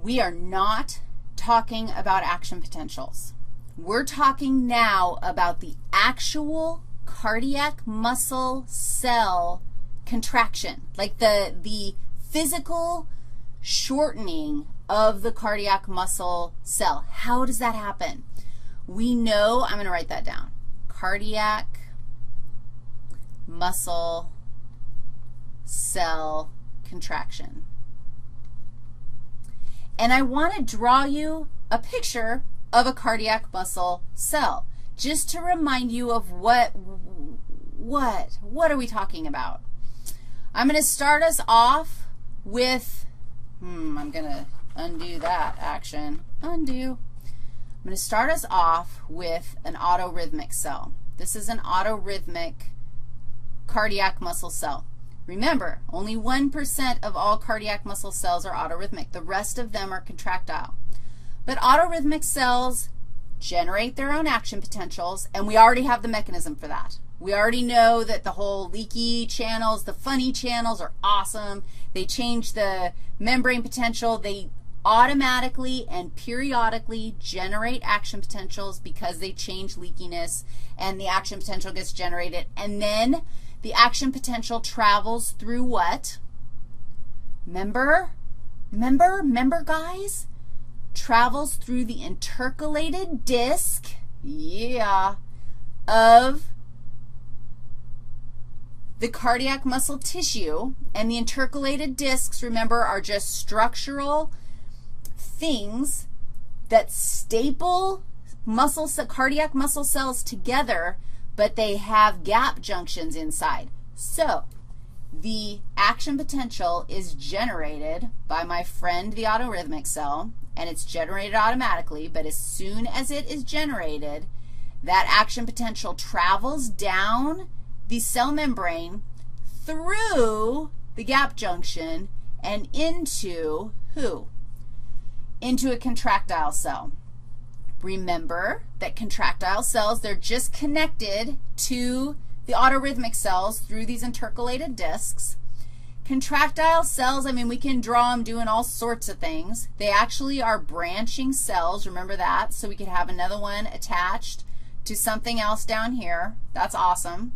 We are not talking about action potentials. We're talking now about the actual cardiac muscle cell contraction, like the physical shortening of the cardiac muscle cell. How does that happen? We know, I'm going to write that down, cardiac muscle cell contraction. And I want to draw you a picture of a cardiac muscle cell, just to remind you of what are we talking about. I'm going to start us off with, I'm going to undo that action, undo. I'm going to start us off with an autorhythmic cell. This is an autorhythmic cardiac muscle cell. Remember, only 1% of all cardiac muscle cells are autorhythmic. The rest of them are contractile. But autorhythmic cells generate their own action potentials, and we already have the mechanism for that. We already know that the whole leaky channels, the funny channels are awesome. They change the membrane potential. They automatically and periodically generate action potentials because they change leakiness, and the action potential gets generated. And then the action potential travels through what? Remember, guys? Travels through the intercalated disc, of the cardiac muscle tissue. And the intercalated discs, remember, are just structural things that staple cardiac muscle cells together, but they have gap junctions inside. So the action potential is generated by my friend, the autorhythmic cell, and it's generated automatically, but as soon as it is generated, that action potential travels down the cell membrane through the gap junction and into who? Into a contractile cell. Remember that contractile cells, they're just connected to the autorhythmic cells through these intercalated discs. Contractile cells, I mean, we can draw them doing all sorts of things. They actually are branching cells. Remember that? So we could have another one attached to something else down here. That's awesome.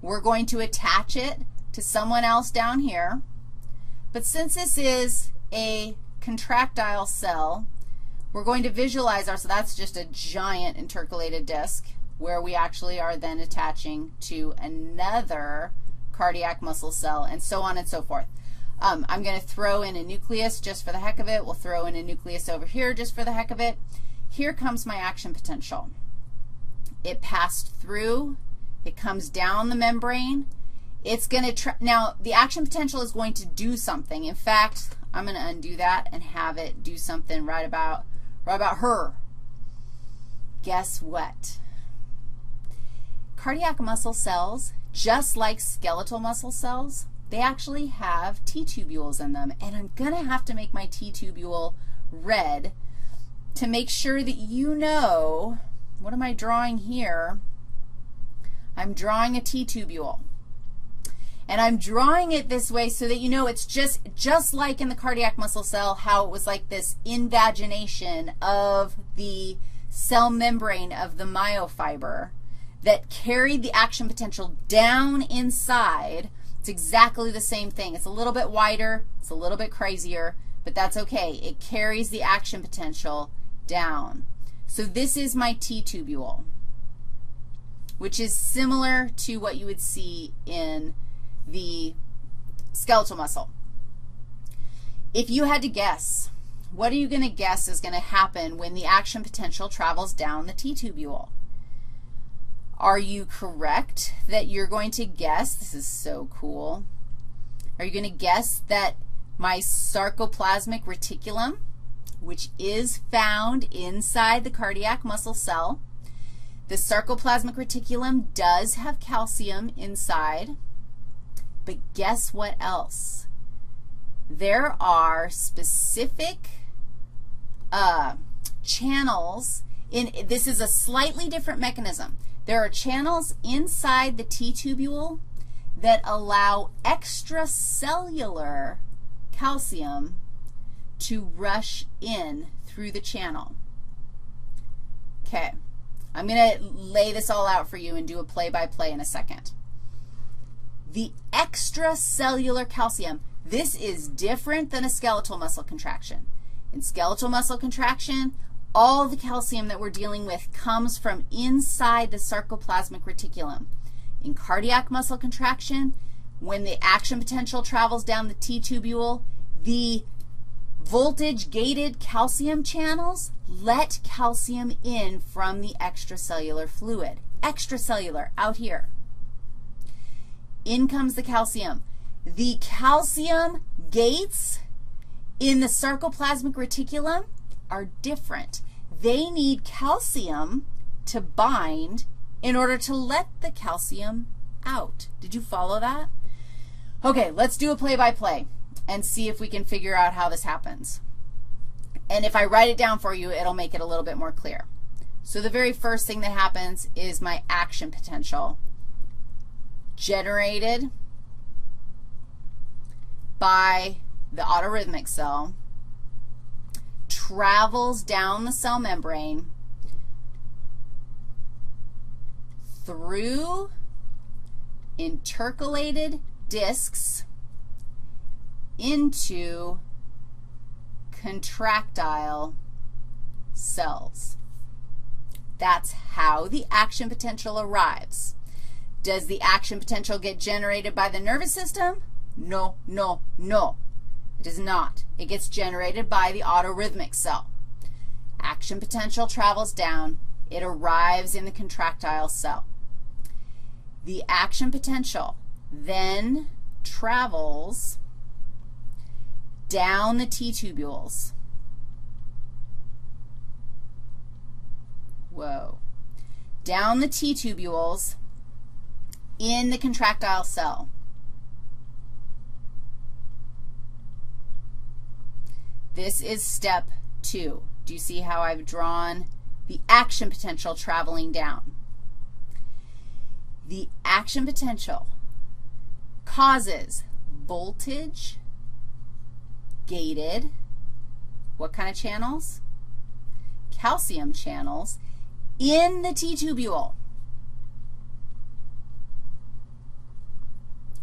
We're going to attach it to someone else down here. But since this is a contractile cell, we're going to visualize so that's just a giant intercalated disc where we actually are then attaching to another cardiac muscle cell, and so on and so forth. I'm going to throw in a nucleus just for the heck of it. We'll throw in a nucleus over here just for the heck of it. Here comes my action potential. It passed through. It comes down the membrane. It's going to, now the action potential is going to do something. In fact, I'm going to undo that and have it do something right about her. Guess what? Cardiac muscle cells, just like skeletal muscle cells, they actually have T-tubules in them. And I'm going to have to make my T-tubule red to make sure that you know, what am I drawing here? I'm drawing a T-tubule. And I'm drawing it this way so that you know it's just like in the cardiac muscle cell, how it was like this invagination of the cell membrane of the myofiber that carried the action potential down inside. It's exactly the same thing. It's a little bit wider. It's a little bit crazier, but that's okay. It carries the action potential down. So this is my T-tubule, which is similar to what you would see in the skeletal muscle. If you had to guess, what are you going to guess is going to happen when the action potential travels down the T-tubule? Are you correct that you're going to guess, this is so cool, are you going to guess that my sarcoplasmic reticulum, which is found inside the cardiac muscle cell, the sarcoplasmic reticulum does have calcium inside, but guess what else? There are specific channels this is a slightly different mechanism. There are channels inside the T-tubule that allow extracellular calcium to rush in through the channel. Okay, I'm going to lay this all out for you and do a play-by-play in a second. The extracellular calcium, this is different than a skeletal muscle contraction. In skeletal muscle contraction, all the calcium that we're dealing with comes from inside the sarcoplasmic reticulum. In cardiac muscle contraction, when the action potential travels down the T-tubule, the voltage-gated calcium channels let calcium in from the extracellular fluid. Extracellular, out here. In comes the calcium. The calcium gates in the sarcoplasmic reticulum are different. They need calcium to bind in order to let the calcium out. Did you follow that? Okay, let's do a play-by-play and see if we can figure out how this happens. And if I write it down for you, it'll make it a little bit more clear. So the very first thing that happens is my action potential generated by the autorhythmic cell, travels down the cell membrane through intercalated discs into contractile cells. That's how the action potential arrives. Does the action potential get generated by the nervous system? No, no, no. It does not. It gets generated by the autorhythmic cell. Action potential travels down. It arrives in the contractile cell. The action potential then travels down the T-tubules. Whoa. Down the T-tubules in the contractile cell. This is step 2. Do you see how I've drawn the action potential traveling down? The action potential causes voltage gated, what kind of channels? Calcium channels in the T-tubule.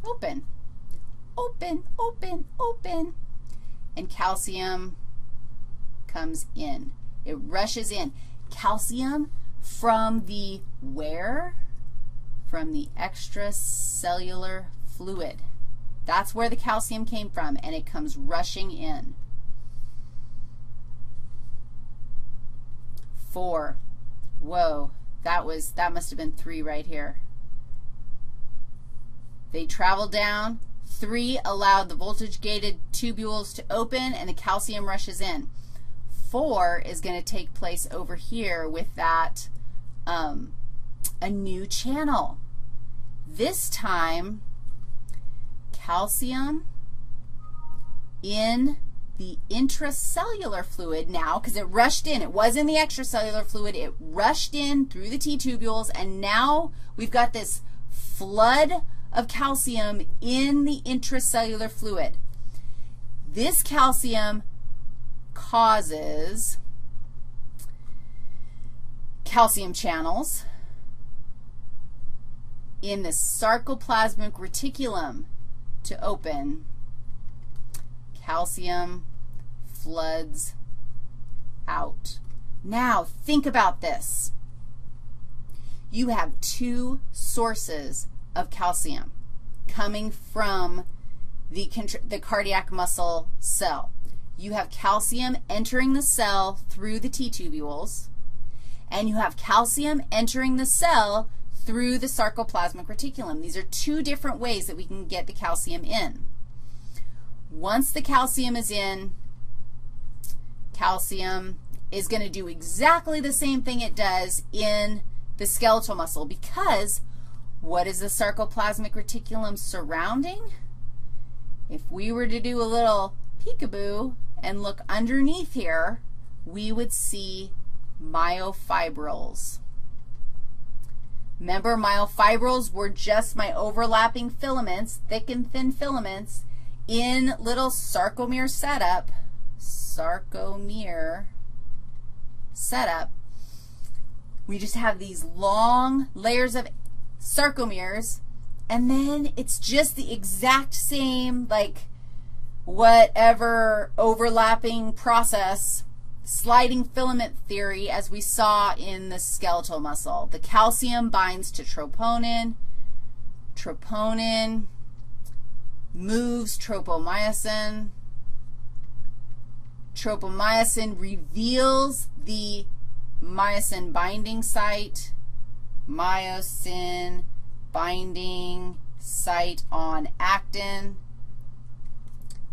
Open, open, open, open. And calcium comes in. It rushes in. Calcium from the where? From the extracellular fluid. That's where the calcium came from, and it comes rushing in. 4. Whoa, that must have been 3 right here. They traveled down. 3 allowed the voltage-gated tubules to open, and the calcium rushes in. 4 is going to take place over here with that, a new channel. This time, calcium in the intracellular fluid now, because it rushed in. It was in the extracellular fluid. It rushed in through the T-tubules, and now we've got this flood of calcium in the intracellular fluid. This calcium causes calcium channels in the sarcoplasmic reticulum to open. Calcium floods out. Now, think about this. You have 2 sources of calcium coming from the cardiac muscle cell. You have calcium entering the cell through the T-tubules, and you have calcium entering the cell through the sarcoplasmic reticulum. These are 2 different ways that we can get the calcium in. Once the calcium is in, calcium is going to do exactly the same thing it does in the skeletal muscle, because what is the sarcoplasmic reticulum surrounding? If we were to do a little peekaboo and look underneath here, we would see myofibrils. Remember, myofibrils were just my overlapping filaments, thick and thin filaments, in little sarcomere setup sarcomere setup, we just have these long layers of sarcomeres, and then it's just the exact same, like, whatever overlapping process, sliding filament theory as we saw in the skeletal muscle. The calcium binds to troponin. Troponin moves tropomyosin. Tropomyosin reveals the myosin binding site. Myosin binding site on actin.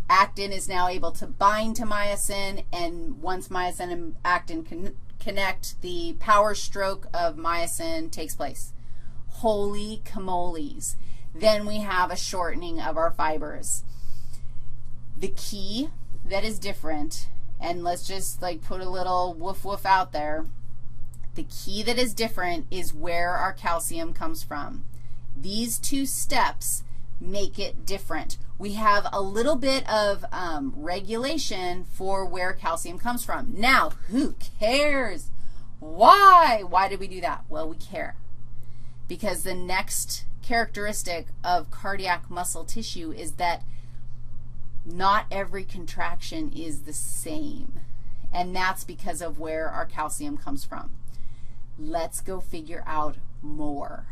Actin is now able to bind to myosin, and once myosin and actin connect, the power stroke of myosin takes place. Holy camoles. Then we have a shortening of our fibers. The key that is different, and let's just like put a little woof woof out there, the key that is different is where our calcium comes from. These two steps make it different. We have a little bit of regulation for where calcium comes from. Now, who cares? Why? Why did we do that? Well, we care because the next characteristic of cardiac muscle tissue is that not every contraction is the same, and that's because of where our calcium comes from. Let's go figure out more.